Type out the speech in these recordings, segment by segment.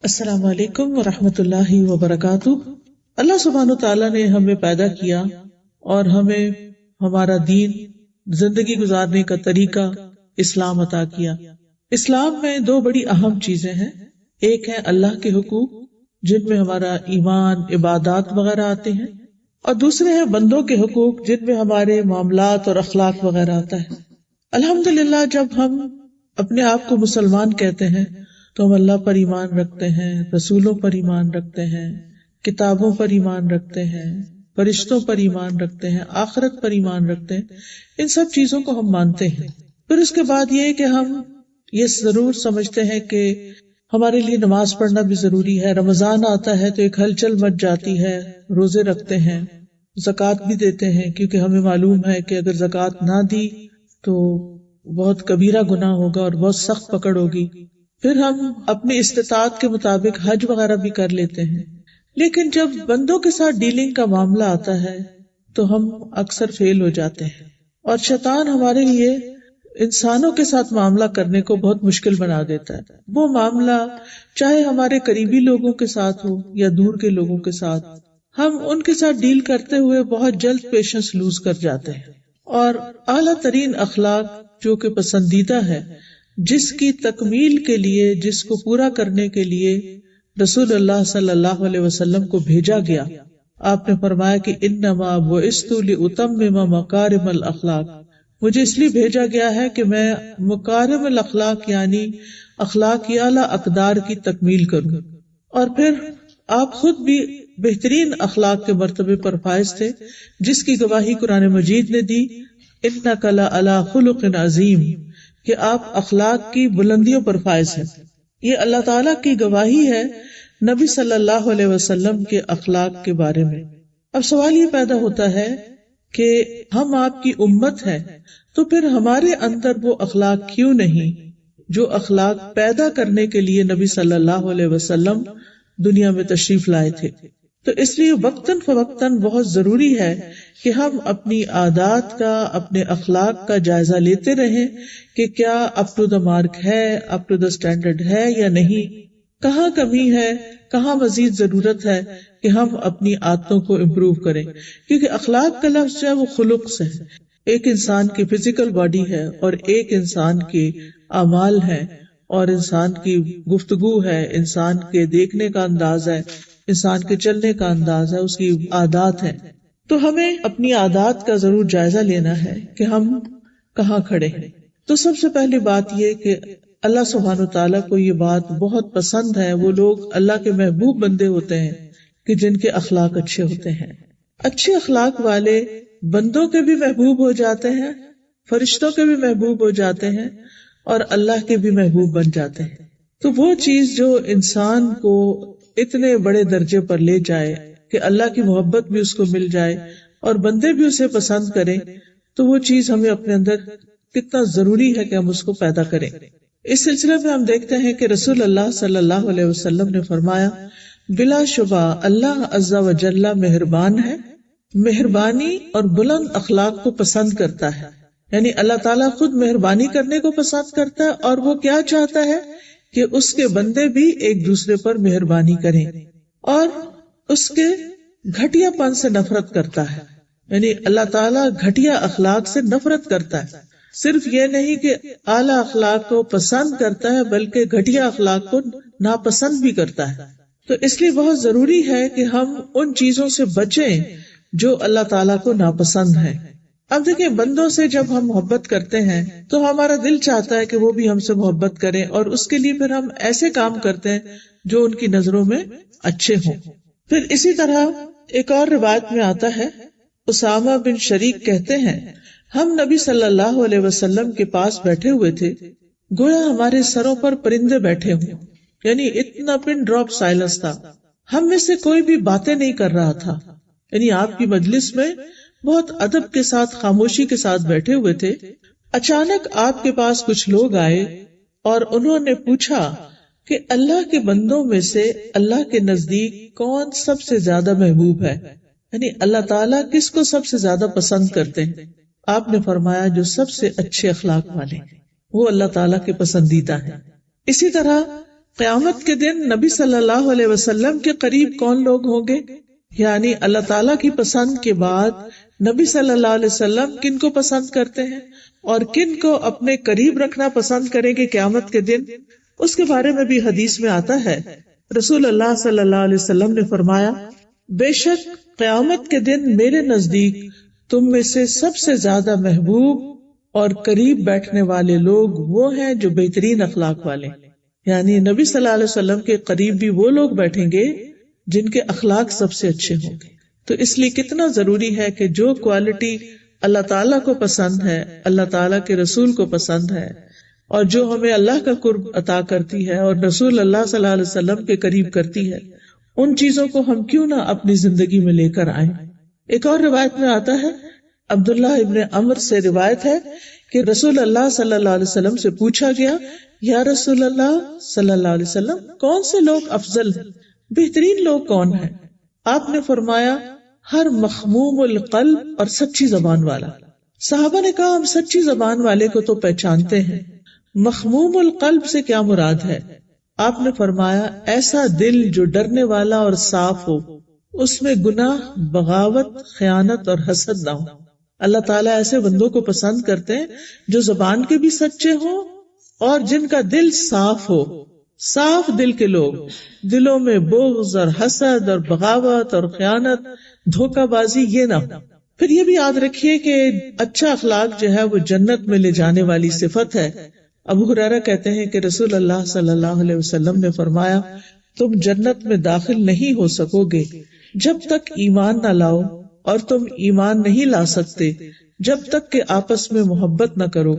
السلام علیکم ورحمۃ اللہ وبرکاتہ۔ اللہ سبحانہ تعالیٰ نے ہمیں پیدا کیا اور ہمیں ہمارا دین، زندگی گزارنے کا طریقہ اسلام عطا کیا۔ اسلام میں دو بڑی اہم چیزیں ہیں، ایک ہے اللہ کے حقوق جن میں ہمارا ایمان، عبادات وغیرہ آتے ہیں، اور دوسرے ہیں بندوں کے حقوق جن میں ہمارے معاملات اور اخلاق وغیرہ آتا ہے۔ الحمدللہ جب ہم اپنے آپ کو مسلمان کہتے ہیں تو ہم اللہ پر ایمان رکھتے ہیں، رسولوں پر ایمان رکھتے ہیں، کتابوں پر ایمان رکھتے ہیں، فرشتوں پر ایمان رکھتے ہیں، آخرت پر ایمان رکھتے ہیں، ان سب چیزوں کو ہم مانتے ہیں۔ پھر اس کے بعد یہ کہ ہم یہ ضرور سمجھتے ہیں کہ ہمارے لیے نماز پڑھنا بھی ضروری ہے، رمضان آتا ہے تو ایک ہلچل مچ جاتی ہے، روزے رکھتے ہیں، زکوٰۃ بھی دیتے ہیں، کیونکہ ہمیں معلوم ہے کہ اگر زکوٰۃ نہ دی تو بہت کبیرہ گناہ ہوگا اور بہت سخت پکڑ ہوگی۔ پھر ہم اپنی استطاعت کے مطابق حج وغیرہ بھی کر لیتے ہیں، لیکن جب بندوں کے ساتھ ڈیلنگ کا معاملہ آتا ہے تو ہم اکثر فیل ہو جاتے ہیں، اور شیطان ہمارے لیے انسانوں کے ساتھ معاملہ کرنے کو بہت مشکل بنا دیتا ہے۔ وہ معاملہ چاہے ہمارے قریبی لوگوں کے ساتھ ہو یا دور کے لوگوں کے ساتھ، ہم ان کے ساتھ ڈیل کرتے ہوئے بہت جلد پیشنس لوز کر جاتے ہیں، اور اعلیٰ ترین اخلاق جو کہ پسندیدہ ہے، جس کی تکمیل کے لیے، جس کو پورا کرنے کے لیے رسول اللہ صلی اللہ علیہ وسلم کو بھیجا گیا، آپ نے فرمایا کہ انما بعثت لاتمم مکارم الاخلاق، مجھے اس لیے بھیجا گیا ہے کہ میں مکارم الاخلاق یعنی اخلاق کی اعلیٰ اقدار کی تکمیل کروں۔ اور پھر آپ خود بھی بہترین اخلاق کے مرتبے پر فائز تھے، جس کی گواہی قرآن مجید نے دی، انک لعلی خلق عظیم، کہ آپ اخلاق کی بلندیوں پر فائز ہیں۔ یہ اللہ تعالیٰ کی گواہی ہے نبی صلی اللہ علیہ وسلم کے اخلاق کے بارے میں۔ اب سوال یہ پیدا ہوتا ہے کہ ہم آپ کی امت ہیں تو پھر ہمارے اندر وہ اخلاق کیوں نہیں جو اخلاق پیدا کرنے کے لیے نبی صلی اللہ علیہ وسلم دنیا میں تشریف لائے تھے؟ تو اس لیے وقتاً فوقتاً بہت ضروری ہے کہ ہم اپنی عادات کا، اپنے اخلاق کا جائزہ لیتے رہیں کہ کیا اپ ٹو دا مارک ہے، اپ ٹو دا اسٹینڈرڈ ہے یا نہیں، کہاں کمی ہے، کہاں مزید ضرورت ہے کہ ہم اپنی عادتوں کو امپروو کریں، کیونکہ اخلاق کا لفظ جو ہے وہ خلق سے ہے۔ ایک انسان کی فزیکل باڈی ہے اور ایک انسان کے اعمال ہیں، اور انسان کی گفتگو ہے، انسان کے دیکھنے کا انداز ہے، انسان کے چلنے کا انداز ہے، اس کی عادات ہیں۔ تو ہمیں اپنی عادات کا ضرور جائزہ لینا ہے کہ ہم کہاں کھڑے ہیں۔ تو سب سے پہلی بات یہ کہ اللہ سبحانہ وتعالیٰ کو یہ بات بہت پسند ہے، وہ لوگ اللہ کے محبوب بندے ہوتے ہیں کہ جن کے اخلاق اچھے ہوتے ہیں۔ اچھے اخلاق والے بندوں کے بھی محبوب ہو جاتے ہیں، فرشتوں کے بھی محبوب ہو جاتے ہیں، اور اللہ کے بھی محبوب بن جاتے ہیں۔ تو وہ چیز جو انسان کو اتنے بڑے درجے پر لے جائے کہ اللہ کی محبت بھی اس کو مل جائے اور بندے بھی اسے پسند کریں، تو وہ چیز ہمیں اپنے اندر کتنا ضروری ہے کہ ہم اس کو پیدا کریں۔ اس سلسلے میں ہم دیکھتے ہیں کہ رسول اللہ صلی اللہ علیہ وسلم نے فرمایا، بلا شبہ اللہ عز و جل مہربان ہے، مہربانی اور بلند اخلاق کو پسند کرتا ہے۔ یعنی اللہ تعالیٰ خود مہربانی کرنے کو پسند کرتا ہے، اور وہ کیا چاہتا ہے کہ اس کے بندے بھی ایک دوسرے پر مہربانی کریں، اور اس کے گھٹیا پن سے نفرت کرتا ہے۔ یعنی اللہ تعالیٰ گھٹیا اخلاق سے نفرت کرتا ہے، صرف یہ نہیں کہ اعلیٰ اخلاق کو پسند کرتا ہے بلکہ گھٹیا اخلاق کو ناپسند بھی کرتا ہے۔ تو اس لیے بہت ضروری ہے کہ ہم ان چیزوں سے بچیں جو اللہ تعالیٰ کو ناپسند ہیں۔ اب دیکھیں، بندوں سے جب ہم محبت کرتے ہیں تو ہمارا دل چاہتا ہے کہ وہ بھی ہم سے محبت کریں، اور اس کے لیے پھر ہم ایسے کام کرتے ہیں جو ان کی نظروں میں اچھے ہوں۔ پھر اسی طرح ایک اور روایت میں آتا ہے، اسامہ بن شریک کہتے ہیں، ہم نبی صلی اللہ علیہ وسلم کے پاس بیٹھے ہوئے تھے، گویا ہمارے سروں پر پرندے بیٹھے ہوں، یعنی اتنا پن ڈراپ سائلنس تھا، ہم میں سے کوئی بھی باتیں نہیں کر رہا تھا۔ یعنی آپ کی مجلس میں بہت ادب کے ساتھ، خاموشی کے ساتھ بیٹھے ہوئے تھے۔ اچانک آپ کے پاس کچھ لوگ آئے اور انہوں نے پوچھا کہ اللہ کے بندوں میں سے اللہ کے نزدیک کون سب سے زیادہ محبوب ہے، یعنی اللہ تعالیٰ کس کو سب سے زیادہ پسند کرتے ہیں؟ آپ نے فرمایا جو سب سے اچھے اخلاق والے، وہ اللہ تعالیٰ کے پسندیدہ ہیں۔ اسی طرح قیامت کے دن نبی صلی اللہ علیہ وسلم کے قریب کون لوگ ہوں گے، یعنی اللہ تعالیٰ کی پسند کے بعد نبی صلی اللہ علیہ وسلم کن کو پسند کرتے ہیں اور کن کو اپنے قریب رکھنا پسند کریں گے قیامت کے دن، اس کے بارے میں بھی حدیث میں آتا ہے۔ رسول اللہ صلی اللہ علیہ وسلم نے فرمایا، بے شک قیامت کے دن میرے نزدیک تم میں سے سب سے زیادہ محبوب اور قریب بیٹھنے والے لوگ وہ ہیں جو بہترین اخلاق والے، یعنی نبی صلی اللہ علیہ وسلم کے قریب بھی وہ لوگ بیٹھیں گے جن کے اخلاق سب سے اچھے ہوں گے۔ تو اس لیے کتنا ضروری ہے کہ جو کوالٹی اللہ تعالیٰ کو پسند ہے، اللہ تعالیٰ کے رسول کو پسند ہے، اور جو ہمیں اللہ کا قرب عطا کرتی ہے اور رسول اللہ صلی اللہ علیہ وسلم کے قریب کرتی ہے، ان چیزوں کو ہم کیوں نہ اپنی زندگی میں لے کر آئیں۔ ایک اور روایت میں آتا ہے، عبداللہ ابن عمر سے روایت ہے کہ رسول اللہ صلی اللہ علیہ وسلم سے پوچھا گیا، یا رسول اللہ صلی اللہ علیہ وسلم، کون سے لوگ افضل ہیں، بہترین لوگ کون ہیں؟ آپ نے فرمایا، ہر مخموم القلب اور سچی زبان والا۔ صحابہ نے کہا، ہم سچی زبان والے کو تو پہچانتے ہیں، مخموم القلب سے کیا مراد ہے؟ آپ نے فرمایا، ایسا دل جو ڈرنے والا اور صاف ہو، اس میں گناہ، بغاوت، خیانت اور حسد نہ ہو۔ اللہ تعالیٰ ایسے بندوں کو پسند کرتے ہیں جو زبان کے بھی سچے ہوں اور جن کا دل صاف ہو۔ صاف دل کے لوگ، دلوں میں بغض اور حسد اور بغاوت اور خیانت، دھوکہ بازی یہ نہ ہو۔ پھر یہ بھی یاد رکھیے کہ اچھا اخلاق جو ہے وہ جنت میں لے جانے والی صفت ہے۔ ابو ہریرہ کہتے ہیں کہ رسول اللہ صلی اللہ علیہ وسلم نے فرمایا، تم جنت میں داخل نہیں ہو سکو گے جب تک ایمان نہ لاؤ، اور تم ایمان نہیں لا سکتے جب تک کہ آپس میں محبت نہ کرو۔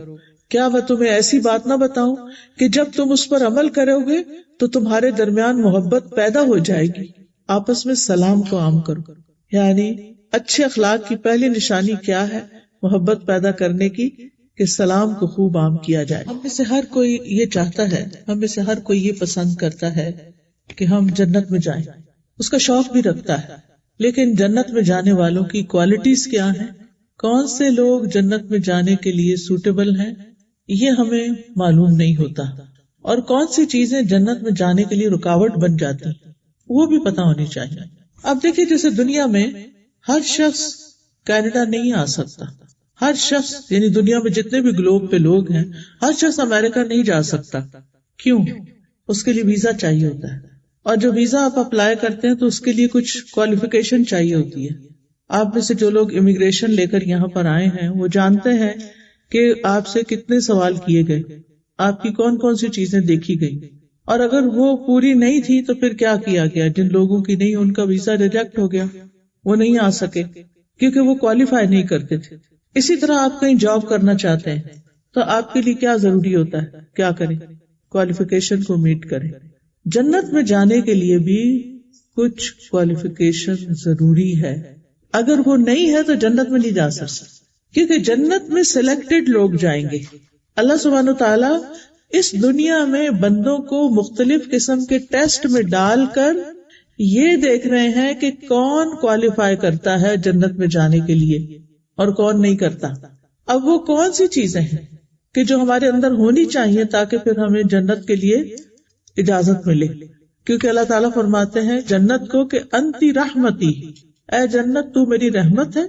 کیا میں تمہیں ایسی بات نہ بتاؤں کہ جب تم اس پر عمل کرو گے تو تمہارے درمیان محبت پیدا ہو جائے گی؟ آپس میں سلام کو عام کرو، یعنی اچھے اخلاق کی پہلی نشانی کیا ہے محبت پیدا کرنے کی؟ کہ سلام کو خوب عام کیا جائے۔ ہم میں سے ہر کوئی یہ چاہتا ہے، ہم میں سے ہر کوئی یہ پسند کرتا ہے کہ ہم جنت میں جائیں، اس کا شوق بھی رکھتا ہے، لیکن جنت میں جانے والوں کی کوالٹیز کیا ہیں، کون سے لوگ جنت میں جانے کے لیے سوٹیبل ہیں، یہ ہمیں معلوم نہیں ہوتا، اور کون سی چیزیں جنت میں جانے کے لیے رکاوٹ بن جاتی وہ بھی پتہ ہونی چاہیے۔ اب دیکھیے، جیسے دنیا میں ہر شخص کینیڈا نہیں آ سکتا، ہر شخص یعنی دنیا میں جتنے بھی گلوب پہ لوگ ہیں، ہر شخص امریکہ نہیں جا سکتا۔ کیوں؟ اس کے لیے ویزا چاہیے ہوتا ہے، اور جو ویزا آپ اپلائی کرتے ہیں تو اس کے لیے کچھ کوالیفیکیشن چاہیے ہوتی ہے۔ آپ میں سے جو لوگ امیگریشن لے کر یہاں پر آئے ہیں وہ جانتے ہیں کہ آپ سے کتنے سوال کیے گئے، آپ کی کون کون سی چیزیں دیکھی گئی، اور اگر وہ پوری نہیں تھی تو پھر کیا کیا گیا۔ جن لوگوں کی نہیں، ان کا ویزا ریجیکٹ ہو گیا، وہ نہیں آ سکے کیونکہ وہ کوالیفائی نہیں کرتے تھے۔ اسی طرح آپ کہیں جاب کرنا چاہتے ہیں تو آپ کے لیے کیا ضروری ہوتا ہے، کیا کریں؟ کوالیفیکیشن کو میٹ کریں۔ جنت میں جانے کے لیے بھی کچھ کوالیفیکیشن ضروری ہے، اگر وہ نہیں ہے تو جنت میں نہیں جا سکتے، کیونکہ جنت میں سلیکٹڈ لوگ جائیں گے۔ اللہ سبحانہ تعالیٰ اس دنیا میں بندوں کو مختلف قسم کے ٹیسٹ میں ڈال کر یہ دیکھ رہے ہیں کہ کون کوالیفائی کرتا ہے جنت میں جانے کے لیے اور کون نہیں کرتا۔ اب وہ کون سی چیزیں ہیں کہ جو ہمارے اندر ہونی چاہیے تاکہ پھر ہمیں جنت کے لیے اجازت ملے، کیونکہ اللہ تعالیٰ فرماتے ہیں جنت کو کہ انتی رحمتی، اے جنت تو میری رحمت ہے،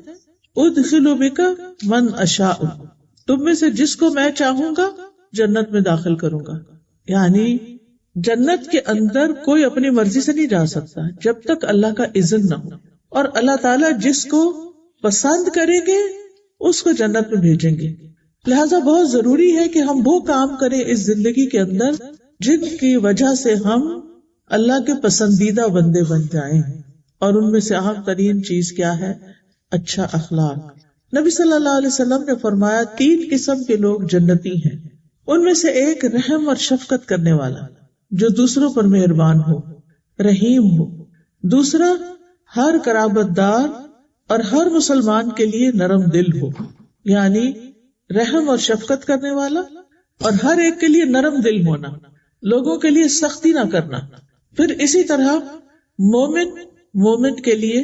ادخل بک من اشاء، تم میں سے جس کو میں چاہوں گا جنت میں داخل کروں گا۔ یعنی جنت کے اندر کوئی اپنی مرضی سے نہیں جا سکتا جب تک اللہ کا اذن نہ ہو، اور اللہ تعالیٰ جس کو پسند کریں گے اس کو جنت میں بھیجیں گے۔ لہذا بہت ضروری ہے کہ ہم وہ کام کریں اس زندگی کے اندر جن کی وجہ سے ہم اللہ کے پسندیدہ بندے بن جائیں، اور ان میں سے اہم ترین چیز کیا ہے؟ اچھا اخلاق۔ نبی صلی اللہ علیہ وسلم نے فرمایا 3 قسم کے لوگ جنتی ہیں، ان میں سے ایک رحم اور شفقت کرنے والا، جو دوسروں پر مہربان ہو، رحیم ہو۔ دوسرا ہر قرابت دار اور ہر مسلمان کے لیے نرم دل ہو، یعنی رحم اور شفقت کرنے والا اور ہر ایک کے لیے نرم دل ہونا، لوگوں کے لیے سختی نہ کرنا۔ پھر اسی طرح مومن کے لیے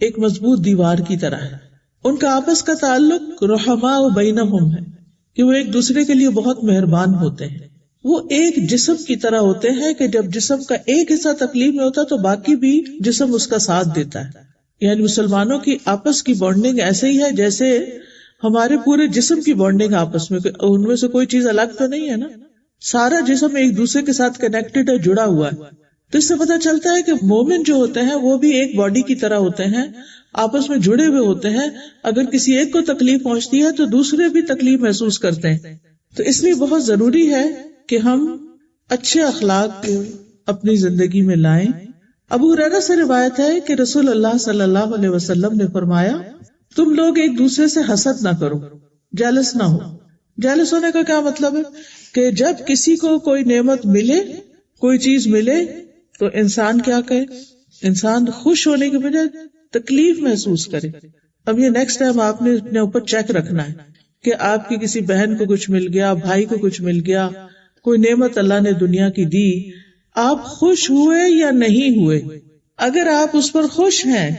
ایک مضبوط دیوار کی طرح ہے، ان کا آپس کا تعلق رحماء بینہم ہے کہ وہ ایک دوسرے کے لیے بہت مہربان ہوتے ہیں، وہ ایک جسم کی طرح ہوتے ہیں کہ جب جسم کا ایک حصہ تکلیف میں ہوتا ہے تو باقی بھی جسم اس کا ساتھ دیتا ہے. یعنی مسلمانوں کی آپس کی بانڈنگ ایسے ہی ہے جیسے ہمارے پورے جسم کی بانڈنگ آپس میں، ان میں سے کوئی چیز الگ تو نہیں ہے نا، سارا جسم ایک دوسرے کے ساتھ کنیکٹڈ ہے، جڑا ہوا ہے. تو اس سے پتہ چلتا ہے کہ مومن جو ہوتے ہیں وہ بھی ایک باڈی کی طرح ہوتے ہیں، آپس میں جڑے ہوئے ہوتے ہیں. اگر کسی ایک کو تکلیف پہنچتی ہے تو دوسرے بھی تکلیف محسوس کرتے ہیں. تو اس لیے بہت ضروری ہے کہ ہم اچھے اخلاق کو اپنی زندگی میں لائیں. ابو ہریرہ سے روایت ہے کہ رسول اللہ صلی اللہ علیہ وسلم نے فرمایا، تم لوگ ایک دوسرے سے حسد نہ کرو، جیلس نہ ہو. جیلس ہونے کا کیا مطلب ہے کہ جب کسی کو کوئی نعمت ملے، کوئی چیز ملے تو انسان کیا کہے، انسان خوش ہونے کی بجائے تکلیف محسوس کرے. اب یہ نیکسٹ ٹائم آپ نے اپنے اوپر چیک رکھنا ہے کہ آپ کی کسی بہن کو کچھ مل گیا، بھائی کو کچھ مل گیا، کوئی نعمت اللہ نے دنیا کی دی، آپ خوش ہوئے یا نہیں ہوئے. اگر آپ اس پر خوش ہیں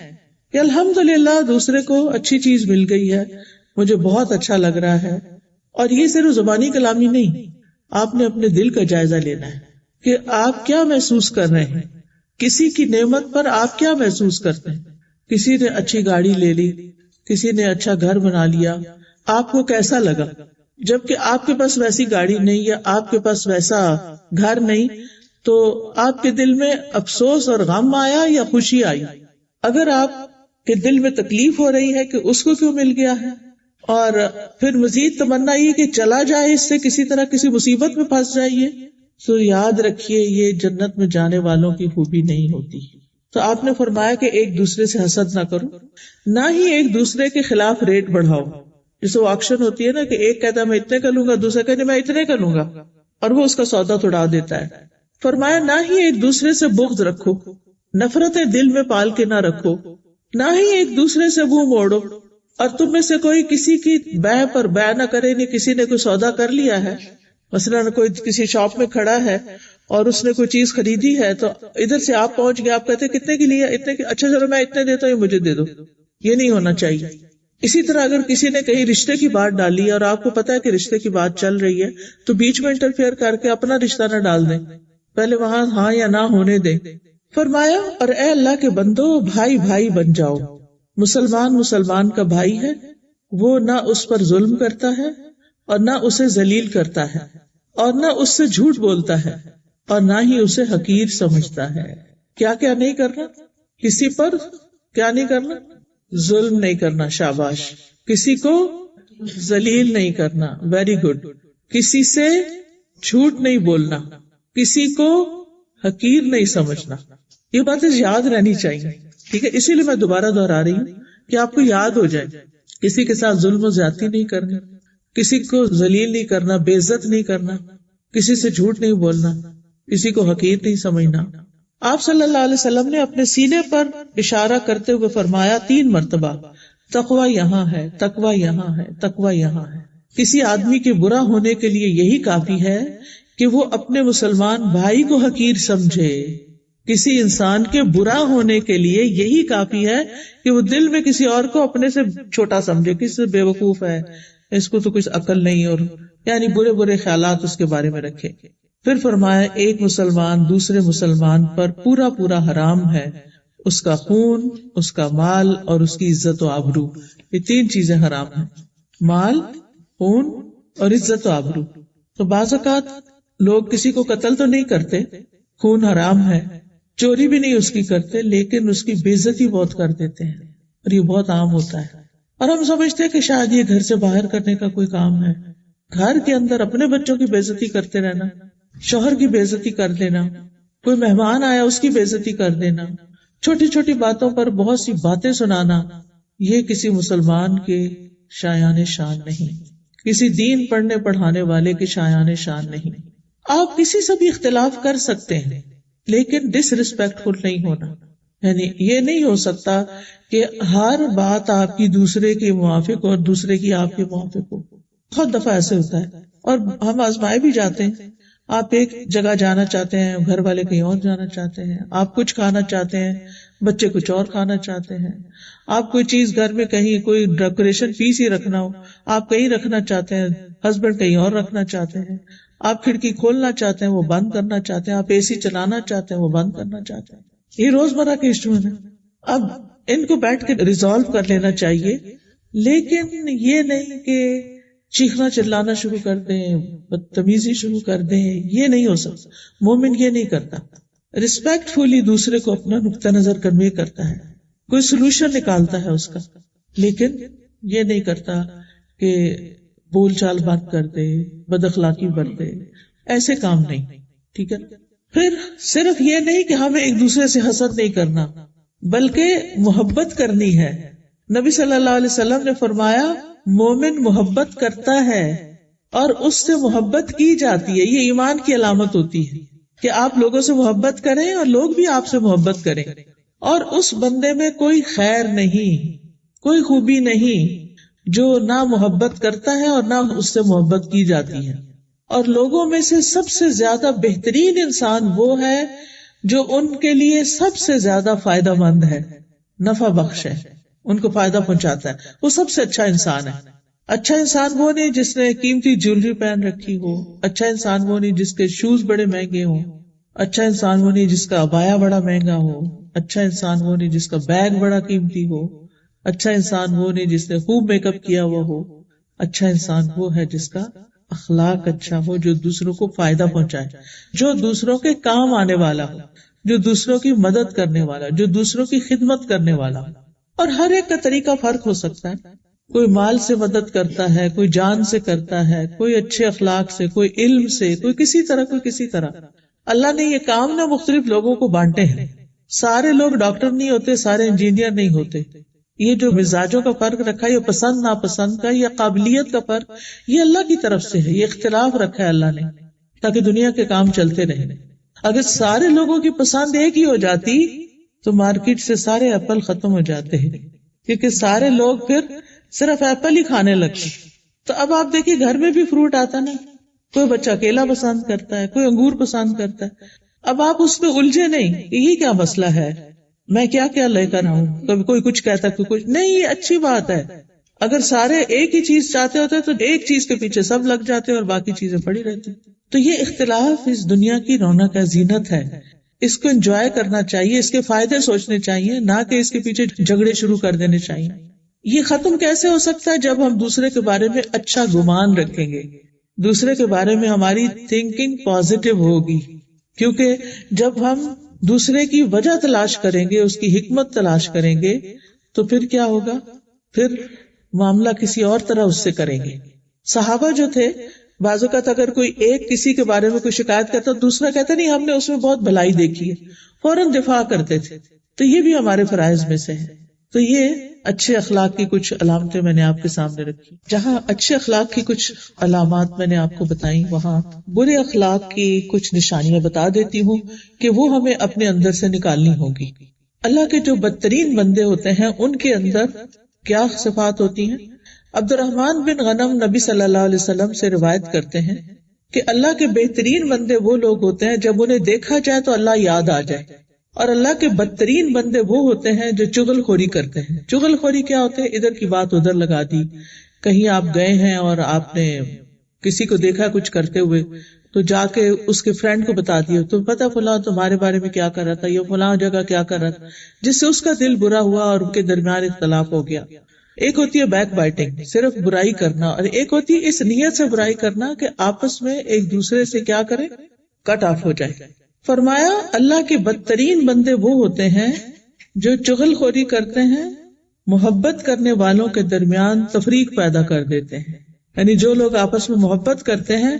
کہ الحمدللہ دوسرے کو اچھی چیز مل گئی ہے، مجھے بہت اچھا لگ رہا ہے، اور یہ صرف زبانی کلامی نہیں، آپ نے اپنے دل کا جائزہ لینا ہے کہ آپ کیا محسوس کر رہے ہیں، کسی کی نعمت پر آپ کیا محسوس کرتے ہیں. کسی نے اچھی گاڑی لے لی، کسی نے اچھا گھر بنا لیا، آپ کو کیسا لگا؟ جبکہ آپ کے پاس ویسی گاڑی نہیں یا آپ کے پاس ویسا گھر نہیں، تو آپ کے دل میں افسوس اور غم آیا یا خوشی آئی؟ اگر آپ کے دل میں تکلیف ہو رہی ہے کہ اس کو کیوں مل گیا ہے، اور پھر مزید تمنا یہ کہ چلا جائے اس سے، کسی طرح کسی مصیبت میں پھنس جائیے، تو یاد رکھیے یہ جنت میں جانے والوں کی خوبی نہیں ہوتی. تو آپ نے فرمایا کہ ایک دوسرے سے حسد نہ کرو، نہ ہی ایک دوسرے کے خلاف ریٹ بڑھاؤ. جیسے وہ آکشن ہوتی ہے نا کہ ایک کہتا ہے میں اتنے کا لوں گا، دوسرا کہتا ہے میں اتنے کا لوں گا، اور وہ اس کا سودا توڑا دیتا ہے. فرمایا نہ ہی ایک دوسرے سے بغض رکھو، نفرتیں دل میں پال کے نہ رکھو، نہ ہی ایک دوسرے سے منہ موڑو. اور تم میں سے کوئی کسی کی بیع پر بیع نہ کرے. نہیں، کسی نے کوئی سودا کر لیا ہے، مثلا کوئی کسی شاپ میں کھڑا ہے اور اس نے کوئی چیز خریدی ہے، تو ادھر سے آپ پہنچ گئے، آپ کہتے کتنے کی لیا؟ اتنے کی. اچھا چلو میں اتنے دیتا ہوں، مجھے دے دو. یہ نہیں ہونا چاہیے. اسی طرح اگر کسی نے کہیں رشتے کی بات ڈالی اور آپ کو پتا ہے کہ رشتے کی بات چل رہی ہے، تو بیچ میں انٹرفیئر کر کے اپنا رشتہ نہ ڈال دیں، پہلے وہاں ہاں یا نہ ہونے دیں. فرمایا اور اے اللہ کے بندو، بھائی بھائی بن جاؤ. مسلمان مسلمان کا بھائی ہے، وہ نہ اس پر ظلم کرتا ہے اور نہ اسے ذلیل کرتا ہے، اور نہ اس سے جھوٹ بولتا ہے، اور نہ ہی اسے حقیر سمجھتا ہے. کیا کیا نہیں کرنا؟ کسی پر کیا نہیں کرنا؟ ظلم نہیں کرنا، شاباش. کسی کو ذلیل نہیں کرنا، ویری گڈ. کسی سے جھوٹ نہیں بولنا، کسی کو حقیر نہیں سمجھنا. یہ باتیں یاد رہنی چاہیے، ٹھیک ہے؟ اسی لیے میں دوبارہ دہرا رہی ہوں کہ آپ کو یاد ہو جائے. کسی کے ساتھ ظلم و زیادتی نہیں کرنی، کسی کو ذلیل نہیں کرنا، بے عزت نہیں کرنا، کسی سے جھوٹ نہیں بولنا، کسی کو حقیر نہیں سمجھنا. آپ صلی اللہ علیہ وسلم نے اپنے سینے پر اشارہ کرتے ہوئے فرمایا 3 مرتبہ، تقوی یہاں ہے، تقوی یہاں ہے، تقوی یہاں ہے. کسی آدمی کے برا ہونے کے لیے یہی کافی ہے کہ وہ اپنے مسلمان بھائی کو حقیر سمجھے. کسی انسان کے برا ہونے کے لیے یہی کافی ہے کہ وہ دل میں کسی اور کو اپنے سے چھوٹا سمجھے، کسی سے بے وقوف ہے، اس کو تو کچھ عقل نہیں، اور یعنی برے برے خیالات اس کے بارے میں رکھے. پھر فرمایا ایک مسلمان دوسرے مسلمان پر پورا پورا حرام ہے، اس کا خون، اس کا مال اور اس کی عزت و آبرو. یہ 3 چیزیں حرام ہیں، مال، خون اور عزت و آبرو. تو بعض اوقات لوگ کسی کو قتل تو نہیں کرتے، خون حرام ہے، چوری بھی نہیں اس کی کرتے، لیکن اس کی بے عزتی بہت کر دیتے ہیں، اور یہ بہت عام ہوتا ہے. اور ہم سمجھتے ہیں کہ شاید یہ گھر سے باہر کرنے کا کوئی کام ہے. گھر کے اندر اپنے بچوں کی بے عزتی کرتے رہنا، شوہر کی بے عزتی کر دینا، کوئی مہمان آیا اس کی بے عزتی کر دینا، چھوٹی چھوٹی باتوں پر بہت سی باتیں سنانا، یہ کسی مسلمان کے شایان شان نہیں، کسی دین پڑھنے پڑھانے والے کے شایان شان نہیں. آپ کسی سے بھی اختلاف کر سکتے ہیں لیکن ڈس ریسپیکٹفل نہیں ہونا. یعنی یہ نہیں ہو سکتا کہ ہر بات آپ کی دوسرے کے موافق اور دوسرے کی آپ کے موافق ہو. بہت دفعہ ایسے ہوتا ہے اور ہم آزمائے بھی جاتے ہیں. آپ ایک جگہ جانا چاہتے ہیں، گھر والے کہیں اور جانا چاہتے ہیں، آپ کچھ کھانا چاہتے ہیں، بچے کچھ اور کھانا چاہتے ہیں، آپ کوئی چیز گھر میں کہیں کوئی ڈیکوریشن پیس ہی رکھنا ہو، آپ کہیں رکھنا چاہتے ہیں، ہسبینڈ کہیں اور رکھنا چاہتے ہیں، آپ کھڑکی کھولنا چاہتے ہیں وہ بند کرنا چاہتے ہیں، آپ اے سی چلانا چاہتے ہیں وہ بند کرنا چاہتے ہیں. یہ روزمرہ کے ایشوز ہیں. اب ان کو بیٹھ کے ریزالو کر لینا چاہیے، لیکن یہ نہیں کہ چیخنا چلانا شروع کر دیں، بدتمیزی شروع کر دیں. یہ نہیں ہو سکتا. مومن یہ نہیں کرتا. ریسپیکٹ فلی دوسرے کو اپنا نقطہ نظر کنوے کرتا ہے، کوئی سولوشن نکالتا ہے اس کا، لیکن یہ نہیں کرتا کہ بول چال بند کر دے، بد اخلاقی برتے. ایسے کام نہیں. ٹھیک ہے. پھر صرف یہ نہیں کہ ہمیں ایک دوسرے سے حسد نہیں کرنا، بلکہ محبت کرنی ہے. نبی صلی اللہ علیہ وسلم نے فرمایا مومن محبت کرتا ہے اور اس سے محبت کی جاتی ہے. یہ ایمان کی علامت ہوتی ہے کہ آپ لوگوں سے محبت کریں اور لوگ بھی آپ سے محبت کریں، اور اس بندے میں کوئی خیر نہیں، کوئی خوبی نہیں جو نہ محبت کرتا ہے اور نہ اس سے محبت کی جاتی ہے. اور لوگوں میں سے سب سے زیادہ بہترین انسان وہ ہے جو ان کے لیے سب سے زیادہ فائدہ مند ہے، نفع بخش ہے، ان کو فائدہ پہنچاتا ہے. وہ سب سے اچھا انسان ہے. اچھا انسان وہ نہیں جس نے قیمتی جیولری پہن رکھی ہو، اچھا انسان وہ نہیں جس کے شوز بڑے مہنگے ہوں، اچھا انسان وہ نہیں جس کا عبایا بڑا مہنگا ہو، اچھا انسان وہ نہیں جس کا بیگ بڑا قیمتی ہو، اچھا انسان وہ نہیں جس نے خوب میک اپ کیا ہوا ہو. اچھا انسان وہ ہے جس کا اخلاق اچھا ہو، جو دوسروں کو فائدہ پہنچائے، جو دوسروں کے کام آنے والا ہو، جو دوسروں کی مدد کرنے والا، جو دوسروں کی خدمت کرنے والا ہو. اور ہر ایک کا طریقہ فرق ہو سکتا ہے. کوئی مال سے مدد کرتا ہے، کوئی جان سے کرتا ہے، کوئی اچھے اخلاق سے، کوئی علم سے، کوئی کسی طرح، کوئی کسی طرح. اللہ نے یہ کام نہ مختلف لوگوں کو بانٹے ہیں. سارے لوگ ڈاکٹر نہیں ہوتے، سارے انجینئر نہیں ہوتے. یہ جو مزاجوں کا فرق رکھا ہے، یہ پسند ناپسند کا یا قابلیت کا فرق، یہ اللہ کی طرف سے ہے. یہ اختلاف رکھا ہے اللہ نے تاکہ دنیا کے کام چلتے رہیں. اگر سارے لوگوں کی پسند ایک ہی ہو جاتی تو مارکیٹ سے سارے ایپل ختم ہو جاتے ہیں، کیونکہ سارے لوگ پھر صرف ایپل ہی کھانے لگتے. تو اب آپ دیکھیے گھر میں بھی فروٹ آتا نا، کوئی بچہ کیلا پسند کرتا ہے، کوئی انگور پسند کرتا ہے. اب آپ اس پہ الجھے نہیں کہ یہ کیا مسئلہ ہے، میں کیا کیا لے کر آؤں، کبھی کوئی کچھ کہتا کوئی کچھ نہیں. یہ اچھی بات ہے. اگر سارے ایک ہی چیز چاہتے ہوتے تو ایک چیز کے پیچھے سب لگ جاتے اور باقی چیزیں پڑی رہتی. تو یہ اختلاف اس دنیا کی رونق ہے، زینت ہے. اس کو انجوائے کرنا چاہیے، اس کے فائدے سوچنے چاہیے، نہ کہ اس کے پیچھے جھگڑے شروع کر دینے چاہیے. یہ ختم کیسے ہو سکتا ہے؟ جب ہم دوسرے کے بارے میں اچھا گمان رکھیں گے، دوسرے کے بارے میں ہماری تھنکنگ پازیٹو ہوگی. کیونکہ جب ہم دوسرے کی وجہ تلاش کریں گے، اس کی حکمت تلاش کریں گے، تو پھر کیا ہوگا؟ پھر معاملہ کسی اور طرح اس سے کریں گے. صحابہ جو تھے، بعض اوقات اگر کوئی ایک کسی کے بارے میں کوئی شکایت کرتا، دوسرا کہتا نہیں ہم نے اس میں بہت بھلائی دیکھی ہے، فوراً دفاع کرتے تھے. تو یہ بھی ہمارے فرائض میں سے ہے. تو یہ اچھے اخلاق کی کچھ علامتیں میں نے آپ کے سامنے رکھی. جہاں اچھے اخلاق کی کچھ علامات میں نے آپ کو بتائی، وہاں برے اخلاق کی کچھ نشانیاں بتا دیتی ہوں کہ وہ ہمیں اپنے اندر سے نکالنی ہوگی. اللہ کے جو بدترین بندے ہوتے ہیں ان کے اندر کیا صفات ہوتی ہیں؟ عبد الرحمن بن غنم نبی صلی اللہ علیہ وسلم سے روایت کرتے ہیں کہ اللہ کے بہترین بندے وہ لوگ ہوتے ہیں جب انہیں دیکھا جائے تو اللہ یاد آ جائے، اور اللہ کے بدترین بندے وہ ہوتے ہیں جو چغل خوری کرتے ہیں. چغل خوری کیا ہوتے ہیں؟ ادھر کی بات ادھر لگا دی. کہیں آپ گئے ہیں اور آپ نے کسی کو دیکھا کچھ کرتے ہوئے تو جا کے اس کے فرینڈ کو بتا دیا، تو پتا فلاں تمہارے بارے میں کیا کر رہا تھا، یہ فلاں جگہ کیا کر رہا تھا، جس سے اس کا دل برا ہوا اور ان کے درمیان اختلاف ہو گیا. ایک ہوتی ہے بیک بائٹنگ، صرف برائی کرنا، اور ایک ہوتی ہے اس نیت سے برائی کرنا کہ آپس میں ایک دوسرے سے کیا کریں، کٹ آف ہو جائے. فرمایا اللہ کے بدترین بندے وہ ہوتے ہیں جو چغل خوری کرتے ہیں، محبت کرنے والوں کے درمیان تفریق پیدا کر دیتے ہیں. یعنی جو لوگ آپس میں محبت کرتے ہیں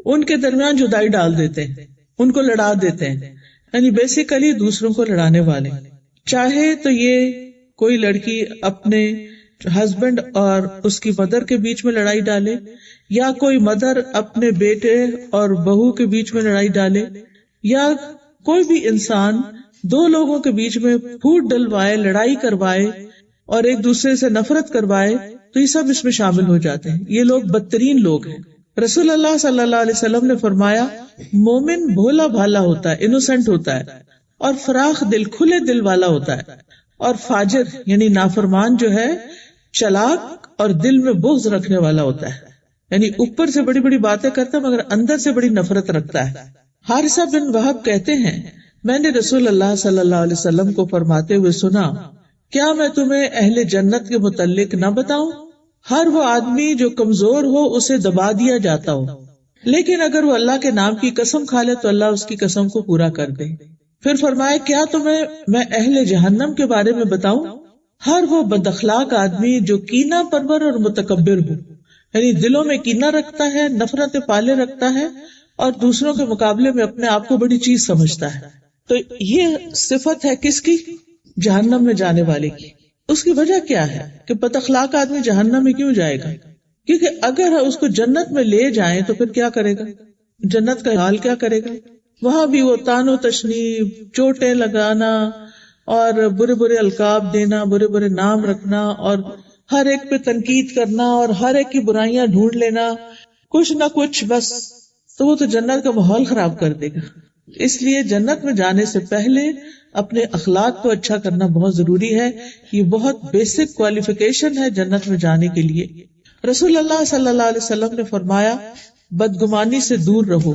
ان کے درمیان جدائی ڈال دیتے ہیں، ان کو لڑا دیتے ہیں. یعنی بیسیکلی دوسروں کو لڑانے والے. چاہے تو یہ کوئی لڑکی اپنے ہسبینڈ اور اس کی مدر کے بیچ میں لڑائی ڈالے، یا کوئی مدر اپنے بیٹے اور بہو کے بیچ میں لڑائی ڈالے، یا کوئی بھی انسان دو لوگوں کے بیچ میں پھوٹ ڈلوائے، لڑائی کروائے اور ایک دوسرے سے نفرت کروائے، تو یہ سب اس میں شامل ہو جاتے ہیں. یہ لوگ بدترین لوگ ہیں. رسول اللہ صلی اللہ علیہ وسلم نے فرمایا مومن بھولا بھالا ہوتا ہے، انوسینٹ ہوتا ہے، اور فراخ دل، کھلے دل والا ہوتا ہے. اور فاجر یعنی نافرمان جو ہے چلاک اور دل میں بغض رکھنے والا ہوتا ہے. یعنی اوپر سے بڑی بڑی باتیں کرتا مگر اندر سے بڑی نفرت رکھتا ہے. حارثہ بن وہب کہتے ہیں میں نے رسول اللہ صلی اللہ علیہ وسلم کو فرماتے ہوئے سنا کیا میں تمہیں اہل جنت کے متعلق نہ بتاؤں؟ ہر وہ آدمی جو کمزور ہو اسے دبا دیا جاتا ہو، لیکن اگر وہ اللہ کے نام کی قسم کھا لے تو اللہ اس کی قسم کو پورا کر دے. پھر فرمایا کیا تمہیں میں اہل جہنم کے بارے میں بتاؤں؟ ہر وہ بد اخلاق آدمی جو کینہ پرور اور متکبر ہو، یعنی دلوں میں کینہ رکھتا ہے، نفرت پالے رکھتا ہے اور دوسروں کے مقابلے میں اپنے آپ کو بڑی چیز سمجھتا ہے. تو یہ صفت ہے کس کی؟ جہنم میں جانے والے کی. اس کی وجہ کیا ہے کہ بد اخلاق آدمی جہنم میں کیوں جائے گا؟ کیونکہ اگر اس کو جنت میں لے جائیں تو پھر کیا کرے گا؟ جنت کا حال کیا کرے گا؟ وہاں بھی وہ تان و تشنیع، چوٹیں لگانا اور برے برے القاب دینا، برے برے نام رکھنا اور ہر ایک پہ تنقید کرنا اور ہر ایک کی برائیاں ڈھونڈ لینا، کچھ نہ کچھ بس. تو وہ تو جنت کا ماحول خراب کر دے گا. اس لیے جنت میں جانے سے پہلے اپنے اخلاق کو اچھا کرنا بہت ضروری ہے. یہ بہت بیسک کوالیفیکیشن ہے جنت میں جانے کے لیے. رسول اللہ صلی اللہ علیہ وسلم نے فرمایا بدگمانی سے دور رہو،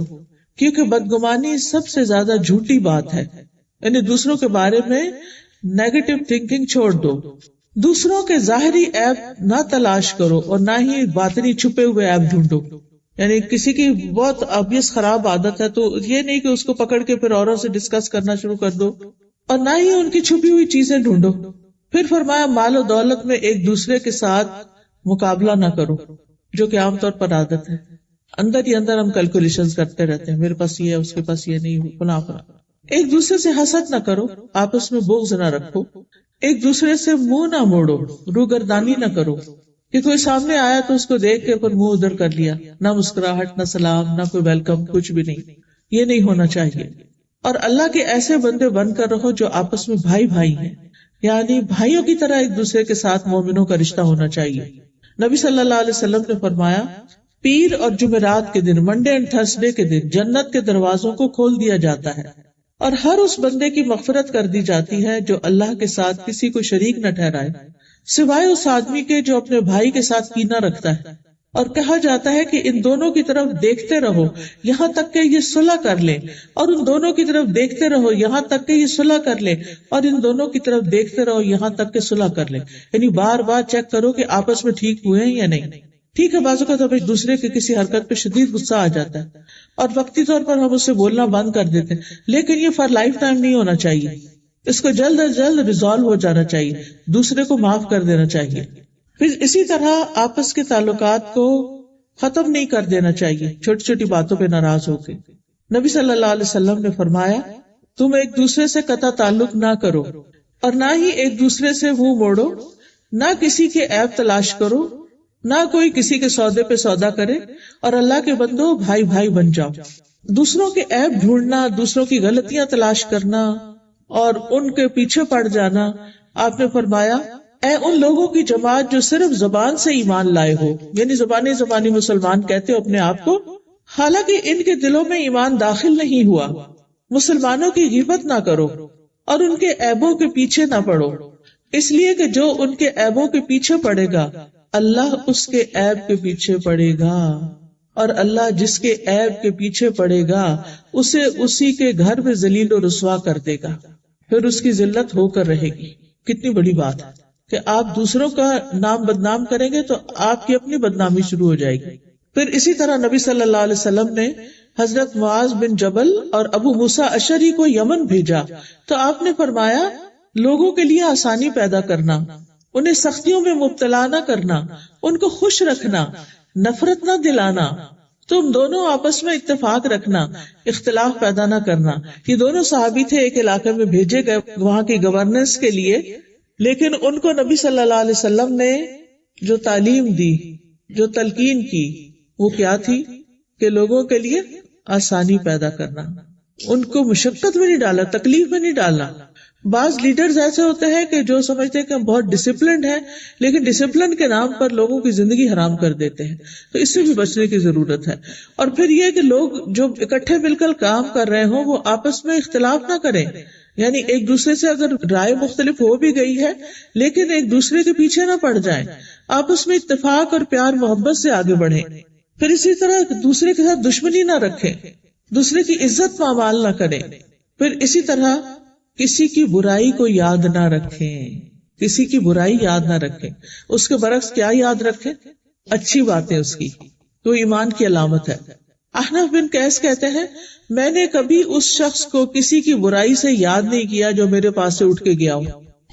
کیونکہ بدگمانی سب سے زیادہ جھوٹی بات ہے. یعنی دوسروں کے بارے میں نیگیٹو تھنکنگ چھوڑ دو. دوسروں کے ظاہری عیب نہ تلاش کرو اور نہ ہی باطنی چھپے ہوئے عیب ڈھونڈو. یعنی کسی کی بہت obvious خراب عادت ہے تو یہ نہیں کہ اس کو پکڑ کے پھر اوروں سے ڈسکس کرنا شروع کر دو اور نہ ہی ان کی چھپی ہوئی چیزیں ڈھونڈو. پھر فرمایا مال و دولت میں ایک دوسرے کے ساتھ مقابلہ نہ کرو، جو کہ عام طور پر عادت ہے. اندر ہی اندر ہم کیلکولیشنز کرتے رہتے ہیں، میرے پاس یہ ہے اس کے پاس یہ نہیں، فلاں فلاں. ایک دوسرے سے حسد نہ کرو، آپس میں بغض نہ رکھو. ایک دوسرے سے منہ نہ موڑو، روگردانی نہ کرو کہ کوئی سامنے آیا تو اس کو دیکھ کے پھر منہ ادھر کر لیا، نہ مسکراہٹ، نہ سلام، نہ کوئی ویلکم، کچھ بھی نہیں. یہ نہیں ہونا چاہیے. اور اللہ کے ایسے بندے بن کر رہو جو آپس میں بھائی بھائی ہیں، یعنی بھائیوں کی طرح ایک دوسرے کے ساتھ مومنوں کا رشتہ ہونا چاہیے. نبی صلی اللہ علیہ وسلم نے فرمایا پیر اور جمعرات کے دن، منڈے اینڈ تھرسڈے کے دن جنت کے دروازوں کو کھول دیا جاتا ہے اور ہر اس بندے کی مغفرت کر دی جاتی ہے جو اللہ کے ساتھ کسی کو شریک نہ ٹھہرائے سوائے اس آدمی کے جو اپنے بھائی کے ساتھ کینہ رکھتا ہے. اور کہا جاتا ہے کہ ان دونوں کی طرف دیکھتے رہو یہاں تک کہ یہ صلح کر لیں، اور ان دونوں کی طرف دیکھتے رہو یہاں تک کہ یہ صلح کر لیں، اور ان دونوں کی طرف دیکھتے رہو یہاں تک کہ صلح کر لیں. یعنی بار بار چیک کرو کہ آپس میں ٹھیک ہوئے ہیں یا نہیں. ٹھیک ہے، بعض اوقات ایک دوسرے کے کسی حرکت پہ شدید غصہ آ جاتا ہے اور وقتی طور پر ہم اس سے بولنا بند کر دیتے ہیں، لیکن یہ فار لائف ٹائم نہیں ہونا چاہیے. اس کو جلد از جلد ریزالو ہو جانا چاہیے، دوسرے کو معاف کر دینا چاہیے. پھر اسی طرح آپس کے تعلقات کو ختم نہیں کر دینا چاہیے چھوٹی چھوٹی باتوں پہ ناراض ہو کے. نبی صلی اللہ علیہ وسلم نے فرمایا تم ایک دوسرے سے قطع تعلق نہ کرو اور نہ ہی ایک دوسرے سے منہ موڑو، نہ کسی کے عیب تلاش کرو، نہ کوئی کسی کے سودے پہ سودا کرے، اور اللہ کے بندو بھائی بھائی بن جاؤ. دوسروں کے عیب ڈھونڈنا، دوسروں کی غلطیاں تلاش کرنا اور ان کے پیچھے پڑ جانا، آپ نے فرمایا اے ان لوگوں کی جماعت جو صرف زبان سے ایمان لائے ہو، یعنی زبانی مسلمان کہتے ہو اپنے آپ کو، حالانکہ ان کے دلوں میں ایمان داخل نہیں ہوا. مسلمانوں کی غیبت نہ کرو اور ان کے عیبوں کے پیچھے نہ پڑو، اس لیے کہ جو ان کے عیبوں کے پیچھے پڑے گا اللہ اس کے عیب کے پیچھے پڑے گا، اور اللہ جس کے عیب کے پیچھے پڑے گا اسے اسی کے گھر میں ذلیل و رسوا کر دے گا، پھر اس کی ذلت ہو کر رہے گی. کتنی بڑی بات ہے کہ آپ دوسروں کا نام بدنام کریں گے تو آپ کی اپنی بدنامی شروع ہو جائے گی. پھر اسی طرح نبی صلی اللہ علیہ وسلم نے حضرت معاذ بن جبل اور ابو موسیٰ اشعری کو یمن بھیجا تو آپ نے فرمایا لوگوں کے لیے آسانی پیدا کرنا، انہیں سختیوں میں مبتلا نہ کرنا، ان کو خوش رکھنا، نفرت نہ دلانا، تم دونوں آپس میں اتفاق رکھنا، اختلاف پیدا نہ کرنا. یہ دونوں صحابی تھے، ایک علاقے میں بھیجے گئے وہاں کی گورننس کے لیے، لیکن ان کو نبی صلی اللہ علیہ وسلم نے جو تعلیم دی، جو تلقین کی، وہ کیا تھی کہ لوگوں کے لیے آسانی پیدا کرنا، ان کو مشقت میں نہیں ڈالا، تکلیف میں نہیں ڈالنا. بعض لیڈرز ایسے ہوتے ہیں کہ جو سمجھتے ہیں کہ ہم بہت ڈسپلنڈ ہیں، لیکن ڈسپلن کے نام پر لوگوں کی زندگی حرام کر دیتے ہیں، تو اس سے بھی بچنے کی ضرورت ہے. اور پھر یہ کہ لوگ جو اکٹھے مل کر کام کر رہے ہوں وہ آپس میں اختلاف نہ کریں، یعنی ایک دوسرے سے اگر رائے مختلف ہو بھی گئی ہے لیکن ایک دوسرے کے پیچھے نہ پڑ جائیں، آپس میں اتفاق اور پیار محبت سے آگے بڑھیں. پھر اسی طرح دوسرے کے ساتھ دشمنی نہ رکھیں، دوسرے کی عزت پامال نہ کریں، پھر اسی طرح کسی کی برائی کو یاد نہ رکھیں، کسی کی برائی یاد نہ رکھیں، اس کے برعکس کیا یاد رکھیں؟ اچھی باتیں اس کی، تو ایمان کی علامت ہے۔ احنف بن قیس کہتے ہیں میں نے کبھی اس شخص کو کسی کی برائی سے یاد نہیں کیا جو میرے پاس سے اٹھ کے گیا ہوں۔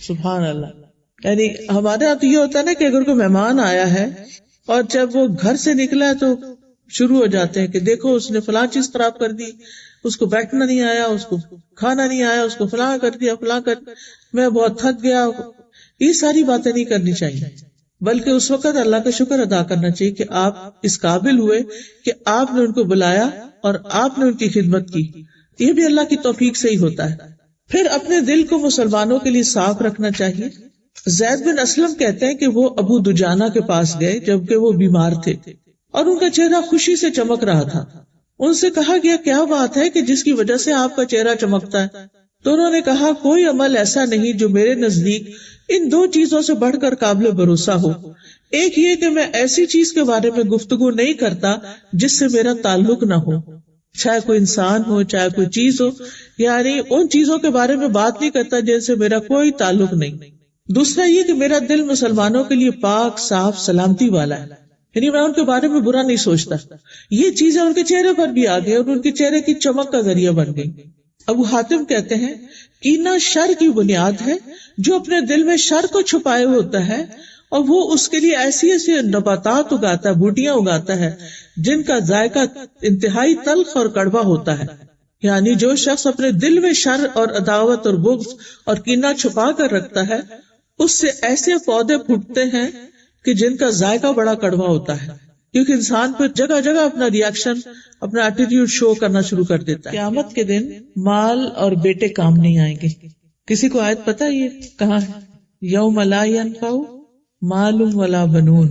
سبحان اللہ۔ یعنی ہمارے یہاں تو یہ ہوتا ہے نا کہ اگر کوئی مہمان آیا ہے اور جب وہ گھر سے نکلا ہے تو شروع ہو جاتے ہیں کہ دیکھو اس نے فلاں چیز خراب کر دی، اس کو بیٹھنا نہیں آیا، اس کو کھانا نہیں آیا، اس کو فلاں کر دیا، فلاں کر دیا، میں بہت تھک گیا۔ یہ ساری باتیں نہیں کرنی چاہیے، بلکہ اس وقت اللہ کا شکر ادا کرنا چاہیے کہ آپ اس قابل ہوئے کہ آپ نے ان کو بلایا اور آپ نے ان کی خدمت کی۔ یہ بھی اللہ کی توفیق سے ہی ہوتا ہے۔ پھر اپنے دل کو مسلمانوں کے لیے صاف رکھنا چاہیے۔ زید بن اسلم کہتے ہیں کہ وہ ابو دجانہ کے پاس گئے جبکہ وہ بیمار تھے اور ان کا چہرہ خوشی سے چمک رہا تھا۔ ان سے کہا گیا کیا بات ہے کہ جس کی وجہ سے آپ کا چہرہ چمکتا ہے؟ تو انہوں نے کہا کوئی عمل ایسا نہیں جو میرے نزدیک ان دو چیزوں سے بڑھ کر قابل بھروسہ ہو۔ ایک یہ کہ میں ایسی چیز کے بارے میں گفتگو نہیں کرتا جس سے میرا تعلق نہ ہو، چاہے کوئی انسان ہو چاہے کوئی چیز ہو، یعنی ان چیزوں کے بارے میں بات نہیں کرتا جن سے میرا کوئی تعلق نہیں۔ دوسرا یہ کہ میرا دل مسلمانوں کے لیے پاک صاف سلامتی والا ہے، یعنی میں ان کے بارے میں برا نہیں سوچتا۔ یہ چیزیں ان کے چہرے پر بھی آ گئی اور ان کے چہرے کی چمک کا ذریعہ بن گئی۔ ابو حاتم کہتے ہیں کینہ شر کی بنیاد ہے، جو اپنے دل میں شر کو چھپائے ہوتا ہے اور وہ اس کے لیے ایسی ایسی نباتات اگاتا ہے، بوٹیاں اگاتا ہے جن کا ذائقہ انتہائی تلخ اور کڑوا ہوتا ہے۔ یعنی جو شخص اپنے دل میں شر اور عداوت اور بغض اور کینہ چھپا کر رکھتا ہے اس سے ایسے پودے پھوٹتے ہیں کہ جن کا ذائقہ بڑا کڑوا ہوتا ہے، کیونکہ انسان پہ جگہ جگہ اپنا ریئیکشن، اپنا ایٹیٹیوڈ شو کرنا شروع کر دیتا ہے۔ قیامت کے دن مال اور بیٹے کام نہیں آئیں گے۔ کسی کو آیت پتہ یہ کہاں ہے؟ یوم لا ینفع مال ولا بنون،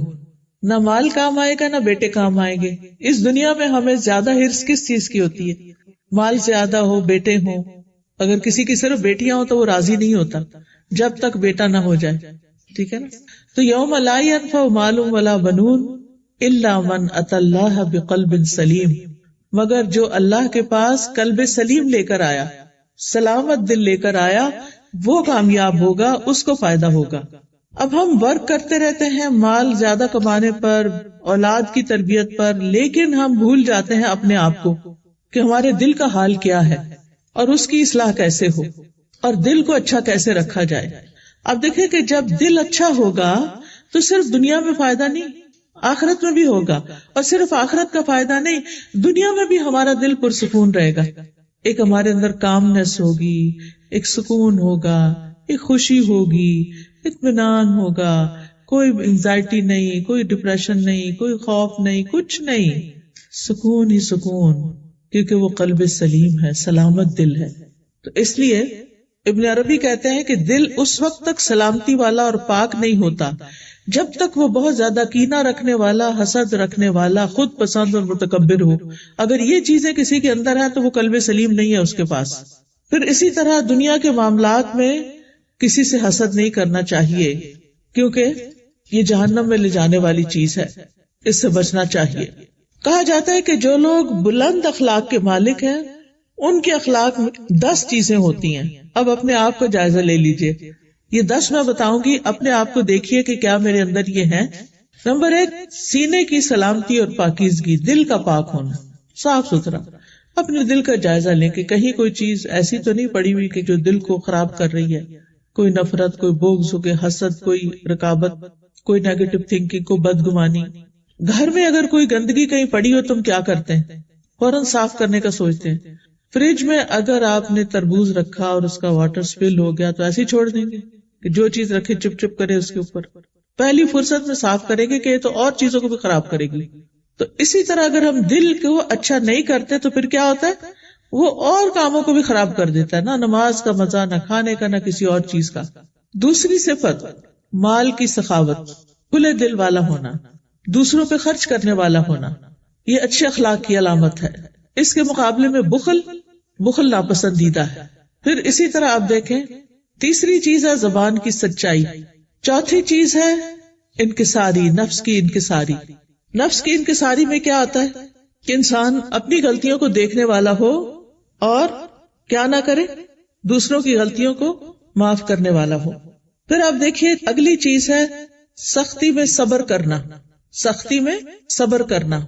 نہ مال کام آئے گا نہ بیٹے کام آئیں گے۔ اس دنیا میں ہمیں زیادہ ہرس کس چیز کی ہوتی ہے؟ مال زیادہ ہو، بیٹے ہوں۔ اگر کسی کی صرف بیٹیاں ہوں تو وہ راضی نہیں ہوتا جب تک بیٹا نہ ہو جائے، ٹھیک ہے نا؟ تو یوم لا ینفع مال ولا بنون الا من اتى اللہ بقلب سلیم، مگر جو اللہ کے پاس قلب سلیم لے کر آیا، سلامت دل لے کر آیا، وہ کامیاب ہوگا، اس کو فائدہ ہوگا۔ اب ہم ورک کرتے رہتے ہیں مال زیادہ کمانے پر، اولاد کی تربیت پر، لیکن ہم بھول جاتے ہیں اپنے آپ کو کہ ہمارے دل کا حال کیا ہے اور اس کی اصلاح کیسے ہو اور دل کو اچھا کیسے رکھا جائے۔ اب دیکھیں کہ جب دل اچھا ہوگا تو صرف دنیا میں فائدہ نہیں، آخرت میں بھی ہوگا، اور صرف آخرت کا فائدہ نہیں، دنیا میں بھی ہمارا دل پرسکون رہے گا۔ ایک ہمارے اندر کامنس ہوگی، ایک سکون ہوگا، ایک خوشی ہوگی، اطمینان ہوگا، کوئی انزائٹی نہیں، کوئی ڈپریشن نہیں، کوئی خوف نہیں، کچھ نہیں، سکون ہی سکون، کیونکہ وہ قلب سلیم ہے، سلامت دل ہے۔ تو اس لیے ابن عربی کہتے ہیں کہ دل اس وقت تک سلامتی والا اور پاک نہیں ہوتا جب تک وہ بہت زیادہ کینہ رکھنے والا، حسد رکھنے والا، خود پسند اور متکبر ہو۔ اگر یہ چیزیں کسی کے اندر ہیں تو وہ قلب سلیم نہیں ہے اس کے پاس۔ پھر اسی طرح دنیا کے معاملات میں کسی سے حسد نہیں کرنا چاہیے، کیونکہ یہ جہنم میں لے جانے والی چیز ہے، اس سے بچنا چاہیے۔ کہا جاتا ہے کہ جو لوگ بلند اخلاق کے مالک ہیں ان کے اخلاق میں 10 چیزیں ہوتی ہیں۔ اب اپنے آپ کو جائزہ لے لیجئے، یہ 10 میں بتاؤں گی، اپنے آپ کو دیکھیے کہ کیا میرے اندر یہ ہے۔ نمبر 1، سینے کی سلامتی اور پاکیزگی، دل کا پاک ہونا، صاف ستھرا۔ اپنے دل کا جائزہ لیں کہ کہیں کوئی چیز ایسی تو نہیں پڑی ہوئی کہ جو دل کو خراب کر رہی ہے، کوئی نفرت، کوئی بغض، کوئی حسد، کوئی رقابت، کوئی نیگیٹو تھنکنگ، کوئی بدگمانی۔ گھر میں اگر کوئی گندگی کہیں پڑی ہو تم کیا کرتے ہیں؟ فوراً صاف کرنے کا سوچتے ہیں۔ فریج میں اگر آپ نے تربوز رکھا اور اس کا واٹر سپل ہو گیا تو ایسے ہی چھوڑ دیں گے کہ جو چیز رکھے چپ چپ کرے اس کے اوپر؟ پہلی فرصت میں صاف کریں گے کہ یہ تو اور چیزوں کو بھی خراب کرے گی۔ تو اسی طرح اگر ہم دل کو اچھا نہیں کرتے تو پھر کیا ہوتا ہے؟ وہ اور کاموں کو بھی خراب کر دیتا ہے، نہ نماز کا مزہ، نہ کھانے کا، نہ کسی اور چیز کا۔ دوسری صفت، مال کی سخاوت، کھلے دل والا ہونا، دوسروں پہ خرچ کرنے والا ہونا، یہ اچھے اخلاق کی علامت ہے۔ اس کے مقابلے میں بخل ناپسندیدہ ہے۔ پھر اسی طرح آپ دیکھیں، تیسری چیز ہے زبان کی سچائی، چوتھی چیز ہے انکساری، نفس کی انکساری، نفس کی انکساری میں کیا آتا ہے کہ انسان اپنی غلطیوں کو دیکھنے والا ہو اور کیا نہ کرے، دوسروں کی غلطیوں کو معاف کرنے والا ہو. پھر آپ دیکھیے اگلی چیز ہے سختی میں صبر کرنا. سختی میں صبر کرنا.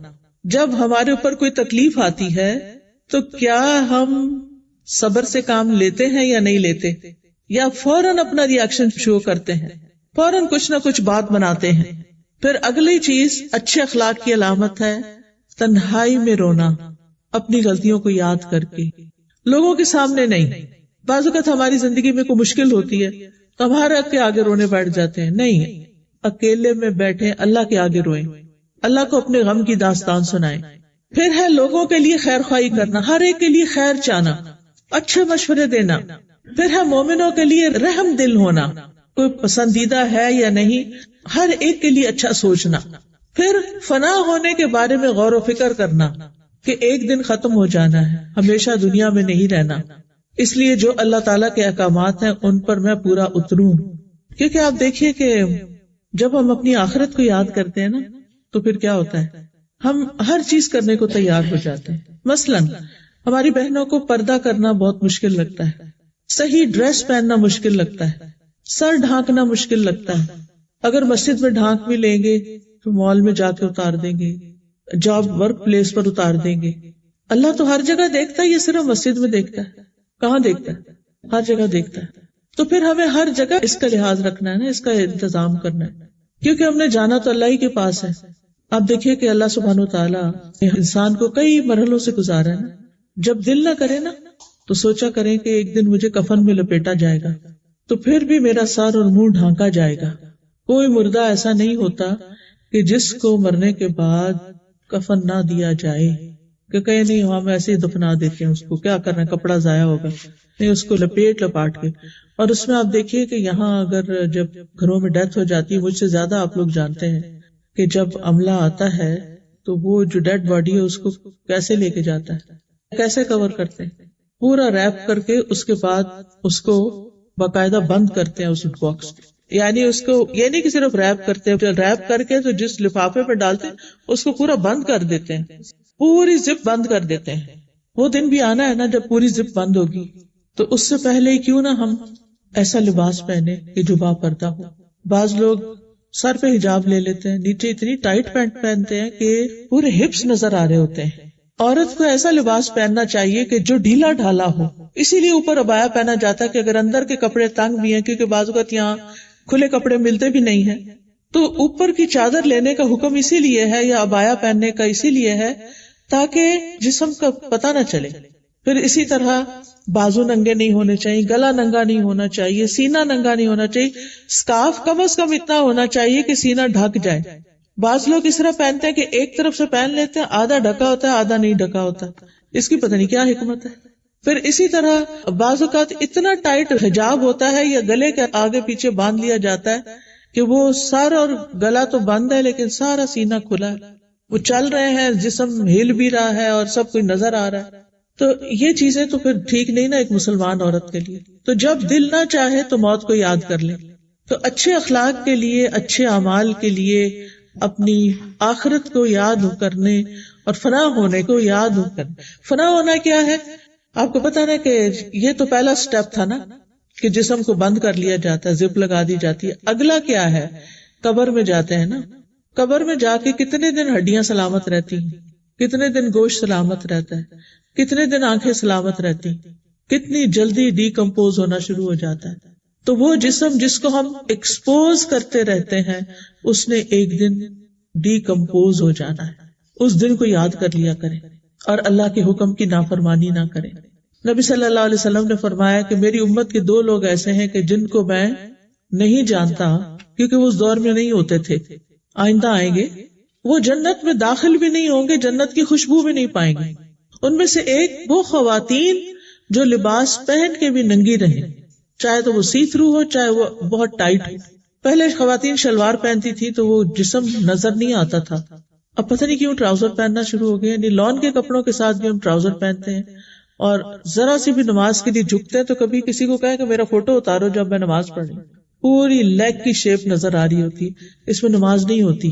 جب ہمارے اوپر کوئی تکلیف آتی ہے تو کیا ہم صبر سے کام لیتے ہیں یا نہیں لیتے، یا فوراً اپنا ری ایکشن شو کرتے ہیں، فوراً کچھ نہ کچھ بات بناتے ہیں. پھر اگلی چیز اچھے اخلاق کی علامت ہے تنہائی میں رونا، اپنی غلطیوں کو یاد کر کے، لوگوں کے سامنے نہیں. بعض اوقات ہماری زندگی میں کوئی مشکل ہوتی ہے تو ہمارے کے آگے رونے بیٹھ جاتے ہیں. نہیں، اکیلے میں بیٹھے اللہ کے آگے روئیں، اللہ کو اپنے غم کی داستان سنائیں. پھر ہے لوگوں کے لیے خیر خواہی کرنا، ہر ایک کے لیے خیر چاہنا، اچھے مشورے دینا. پھر ہے مومنوں کے لیے رحم دل ہونا، کوئی پسندیدہ ہے یا نہیں، ہر ایک کے لیے اچھا سوچنا. پھر فنا ہونے کے بارے میں غور و فکر کرنا کہ ایک دن ختم ہو جانا ہے، ہمیشہ دنیا میں نہیں رہنا، اس لیے جو اللہ تعالیٰ کے احکامات ہیں ان پر میں پورا اتروں. کیونکہ آپ دیکھیے کہ جب ہم اپنی آخرت کو یاد کرتے ہیں نا تو پھر کیا ہوتا ہے، ہم ہر چیز کرنے کو تیار ہو جاتے ہیں. مثلاً ہماری بہنوں کو پردہ کرنا بہت مشکل لگتا ہے، صحیح ڈریس پہننا مشکل لگتا ہے، سر ڈھانکنا مشکل لگتا ہے. اگر مسجد میں ڈھانک بھی لیں گے تو مال میں جا کے اتار دیں گے، جاب ورک پلیس پر اتار دیں گے. اللہ تو ہر جگہ دیکھتا ہے، یہ صرف مسجد میں دیکھتا ہے؟ کہاں دیکھتا ہے؟ ہر جگہ دیکھتا ہے. تو پھر ہمیں ہر جگہ اس کا لحاظ رکھنا ہے نا، اس کا انتظام کرنا ہے، کیونکہ ہم نے جانا تو اللہ ہی کے پاس ہے. آپ دیکھیے کہ اللہ سبحانہ وتعالیٰ نے انسان کو کئی مرحلوں سے گزارا ہے نا. جب دل نہ کرے نا تو سوچا کریں کہ ایک دن مجھے کفن میں لپیٹا جائے گا تو پھر بھی میرا سر اور منہ ڈھانکا جائے گا. کوئی مردہ ایسا نہیں ہوتا کہ جس کو مرنے کے بعد کفن نہ دیا جائے، کہ کہیں نہیں ہم ایسے ہی دفنا دیتے ہیں، اس کو کیا کرنا ہے، کپڑا ضائع ہوگا. نہیں، اس کو لپاٹ کے. اور اس میں آپ دیکھیے کہ یہاں اگر جب گھروں میں ڈیتھ ہو جاتی ہے، مجھ سے زیادہ آپ لوگ جانتے ہیں کہ جب عملہ آتا ہے تو وہ جو ڈیڈ باڈی ہے اس کو کیسے لے کے جاتا ہے، کیسے کور کرتے ہیں، پورا ریپ کر کے اس کے بعد اس کو باقاعدہ بند کرتے ہیں اس باکس. یعنی اس کو یہ نہیں کہ صرف ریپ کرتے ہیں، ریپ کر کے تو جس لفافے پہ ڈالتے ہیں اس کو پورا بند کر دیتے ہیں، پوری زپ بند کر دیتے ہیں. وہ دن بھی آنا ہے نا جب پوری زپ بند ہوگی، تو اس سے پہلے ہی کیوں نہ ہم ایسا لباس پہنے کہ جو با پردہ ہو. بعض لوگ سر پہ حجاب لے لیتے ہیں، نیچے اتنی ٹائٹ پینٹ پہنتے ہیں کہ پورے ہپس نظر آ رہے ہوتے ہیں. عورت کو ایسا لباس پہننا چاہیے کہ جو ڈھیلا ڈھالا ہو، اسی لیے اوپر عبایا پہنا جاتا ہے کہ اگر اندر کے کپڑے تنگ بھی ہیں، کیونکہ بعض اوقات یہاں کھلے کپڑے ملتے بھی نہیں ہیں، تو اوپر کی چادر لینے کا حکم اسی لیے ہے یا عبایا پہننے کا اسی لیے ہے تاکہ جسم کا پتہ نہ چلے. پھر اسی طرح بازو ننگے نہیں ہونے چاہیے، گلا ننگا نہیں ہونا چاہیے، سینہ ننگا نہیں ہونا چاہیے، سکارف کم از کم اتنا ہونا چاہیے کہ سینہ ڈھک جائے. بعض لوگ اس طرح پہنتے ہیں کہ ایک طرف سے پہن لیتے ہیں، آدھا ڈھکا ہوتا ہے آدھا نہیں ڈھکا ہوتا، اس کی پتہ نہیں کیا حکمت ہے. پھر اسی طرح بعض اوقات اتنا ٹائٹ حجاب ہوتا ہے یا گلے کے آگے پیچھے باندھ لیا جاتا ہے کہ وہ سر اور گلا تو بند ہے لیکن سارا سینہ کھلا ہے، وہ چل رہے ہیں، جسم ہل بھی رہا ہے اور سب کچھ نظر آ رہا ہے. تو یہ چیزیں تو پھر ٹھیک نہیں نا ایک مسلمان عورت کے لیے. تو جب دل نہ چاہے تو موت کو یاد کر لیں. تو اچھے اخلاق کے لیے، اچھے اعمال کے لیے، اپنی آخرت کو یاد کرنے اور فنا ہونے کو یاد کرنے. فنا ہونا کیا ہے آپ کو پتا نا کہ یہ تو پہلا سٹیپ تھا نا کہ جسم کو بند کر لیا جاتا ہے، زپ لگا دی جاتی ہے. اگلا کیا ہے، قبر میں جاتے ہیں نا. قبر میں جا کے کتنے دن ہڈیاں سلامت رہتی ہیں، کتنے دن گوشت سلامت رہتا ہے، کتنے دن آنکھیں سلامت رہتی، کتنی جلدی ڈی کمپوز ہونا شروع ہو جاتا ہے. تو وہ جسم جس کو ہم ایکسپوز کرتے رہتے ہیں اس نے ایک دن ڈی کمپوز ہو جانا ہے. اس دن کو یاد کر لیا کریں اور اللہ کے حکم کی نافرمانی نہ کریں. نبی صلی اللہ علیہ وسلم نے فرمایا کہ میری امت کے 2 لوگ ایسے ہیں کہ جن کو میں نہیں جانتا کیونکہ وہ اس دور میں نہیں ہوتے تھے، آئندہ آئیں گے. وہ جنت میں داخل بھی نہیں ہوں گے، جنت کی خوشبو بھی نہیں پائیں گے. ان میں سے ایک وہ خواتین جو لباس پہن کے بھی ننگی رہیں، چاہے تو وہ سی تھرو ہو چاہے وہ بہت ٹائٹ ہو. پہلے خواتین شلوار پہنتی تھی تو وہ جسم نظر نہیں آتا تھا، اب پتہ نہیں کیوں ٹراؤزر پہننا شروع ہو گئے. یعنی لان کے کپڑوں کے ساتھ بھی ہم ٹراؤزر پہنتے ہیں اور ذرا سی بھی نماز کے لیے جھکتے ہیں تو کبھی کسی کو کہے کہ میرا فوٹو اتارو جب میں نماز پڑھ رہی ہوں، پوری لیگ کی شیپ نظر آ رہی ہوتی، اس میں نماز نہیں ہوتی.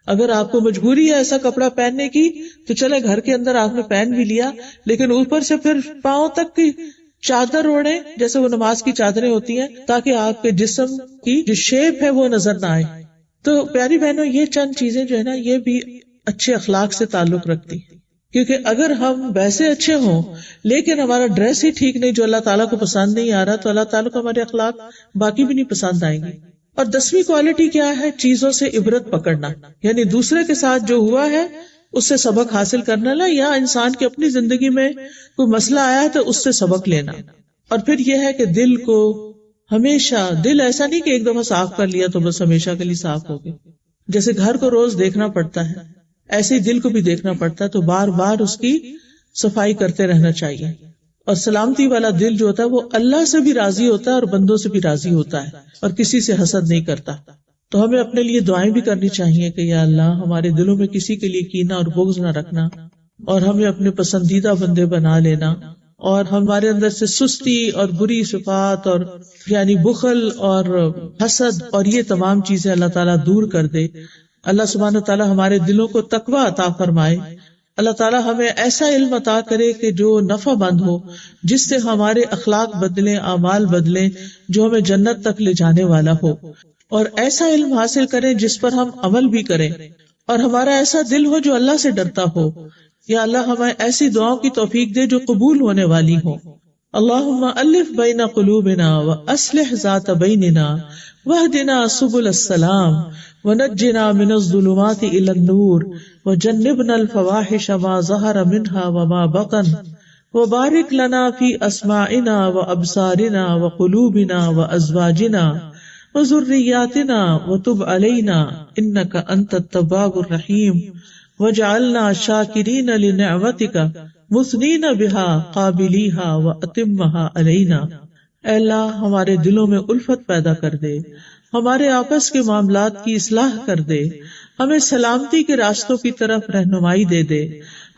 اگر آپ کو مجبوری ہے ایسا کپڑا پہننے کی تو چلے گھر کے اندر آپ نے پہن بھی لیا، لیکن اوپر سے پھر پاؤں تک کی چادر اوڑھیں جیسے وہ نماز کی چادریں ہوتی ہیں، تاکہ آپ کے جسم کی جو شیپ ہے وہ نظر نہ آئے. تو پیاری بہنوں، یہ چند چیزیں جو ہے نا یہ بھی اچھے اخلاق سے تعلق رکھتی ہیں، کیونکہ اگر ہم ویسے اچھے ہوں لیکن ہمارا ڈریس ہی ٹھیک نہیں جو اللہ تعالیٰ کو پسند نہیں آ رہا، تو اللہ تعالیٰ کو ہمارے اخلاق باقی بھی نہیں پسند آئیں گے. اور 10ویں کوالٹی کیا ہے؟ چیزوں سے عبرت پکڑنا، یعنی دوسرے کے ساتھ جو ہوا ہے اس سے سبق حاصل کرنا، لا یا انسان کی اپنی زندگی میں کوئی مسئلہ آیا ہے تو اس سے سبق لینا. اور پھر یہ ہے کہ دل کو ہمیشہ، دل ایسا نہیں کہ ایک دفعہ صاف کر لیا تو بس ہمیشہ کے لیے صاف ہو گئے. جیسے گھر کو روز دیکھنا پڑتا ہے ایسے ہی دل کو بھی دیکھنا پڑتا ہے، تو بار بار اس کی صفائی کرتے رہنا چاہیے. اور سلامتی والا دل جو ہوتا ہے وہ اللہ سے بھی راضی ہوتا ہے اور بندوں سے بھی راضی ہوتا ہے اور کسی سے حسد نہیں کرتا. تو ہمیں اپنے لیے دعائیں بھی کرنی چاہیے کہ یا اللہ ہمارے دلوں میں کسی کے لیے کینہ اور بغض نہ رکھنا، اور ہمیں اپنے پسندیدہ بندے بنا لینا، اور ہمارے اندر سے سستی اور بری صفات اور یعنی بخل اور حسد اور یہ تمام چیزیں اللہ تعالیٰ دور کر دے. اللہ سبحانہ تعالیٰ ہمارے دلوں کو تقویٰ عطا فرمائے. اللہ تعالیٰ ہمیں ایسا علم عطا کرے کہ جو نفع مند ہو، جس سے ہمارے اخلاق بدلیں، اعمال بدلیں، جو ہمیں جنت تک لے جانے والا ہو. اور ایسا علم حاصل کریں جس پر ہم عمل بھی کریں، اور ہمارا ایسا دل ہو جو اللہ سے ڈرتا ہو. یا اللہ ہمیں ایسی دعاؤں کی توفیق دے جو قبول ہونے والی ہو. اللہم الف بین قلوبنا واصلح ذات بیننا واہدنا سبل السلام ونجنا من الظلمات الى النور وجنبنا الفواحش ما ظهر منها وما بطن وبارک لنا فی اسماعنا وابصارنا وقلوبنا وازواجنا وذریاتنا وتب علینا انک انت التواب الرحیم وجعلنا شاکرین لنعمتک مثنین بها قابلیها واتمها علینا. اے اللہ ہمارے دلوں میں الفت پیدا کر دے، ہمارے آپس کے معاملات کی اصلاح کر دے، ہمیں سلامتی کے راستوں کی طرف رہنمائی دے دے،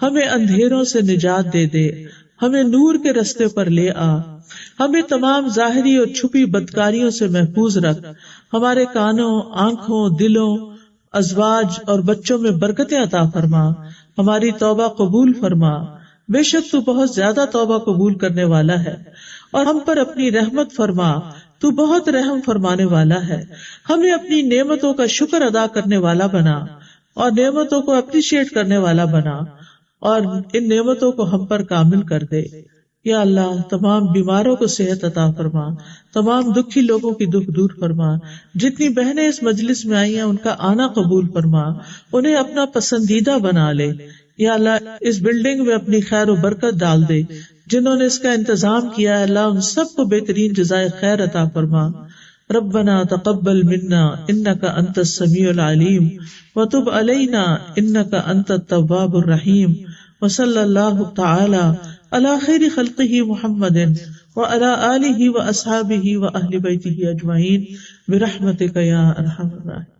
ہمیں اندھیروں سے نجات دے دے، ہمیں نور کے رستے پر لے آ، ہمیں تمام ظاہری اور چھپی بدکاریوں سے محفوظ رکھ، ہمارے کانوں، آنکھوں، دلوں، ازواج اور بچوں میں برکتیں عطا فرما، ہماری توبہ قبول فرما. بے شک تو بہت زیادہ توبہ قبول کرنے والا ہے، اور ہم پر اپنی رحمت فرما، تو بہت رحم فرمانے والا ہے. ہمیں اپنی نعمتوں کا شکر ادا کرنے والا بنا، اور نعمتوں کو اپریشیٹ کرنے والا بنا، اور ان نعمتوں کو ہم پر کامل کر دے. یا اللہ تمام بیماروں کو صحت عطا فرما، تمام دکھی لوگوں کی دکھ دور فرما. جتنی بہنیں اس مجلس میں آئی ہیں ان کا آنا قبول فرما، انہیں اپنا پسندیدہ بنا لے. یا اللہ اس بلڈنگ میں اپنی خیر و برکت ڈال دے. جنہوں نے اس کا انتظام کیا ہے اللہ ان سب کو بہترین جزائے خیر عطا فرما. ربنا تقبل منا انک انت السمیع العلیم وتب علینا انک انت التواب الرحیم. وصلی اللہ تعالی علی خیر خلقہ محمد وعلی آلہ واصحابہ واہل بیتہ اجمعین برحمتک یا ارحم الراحمین.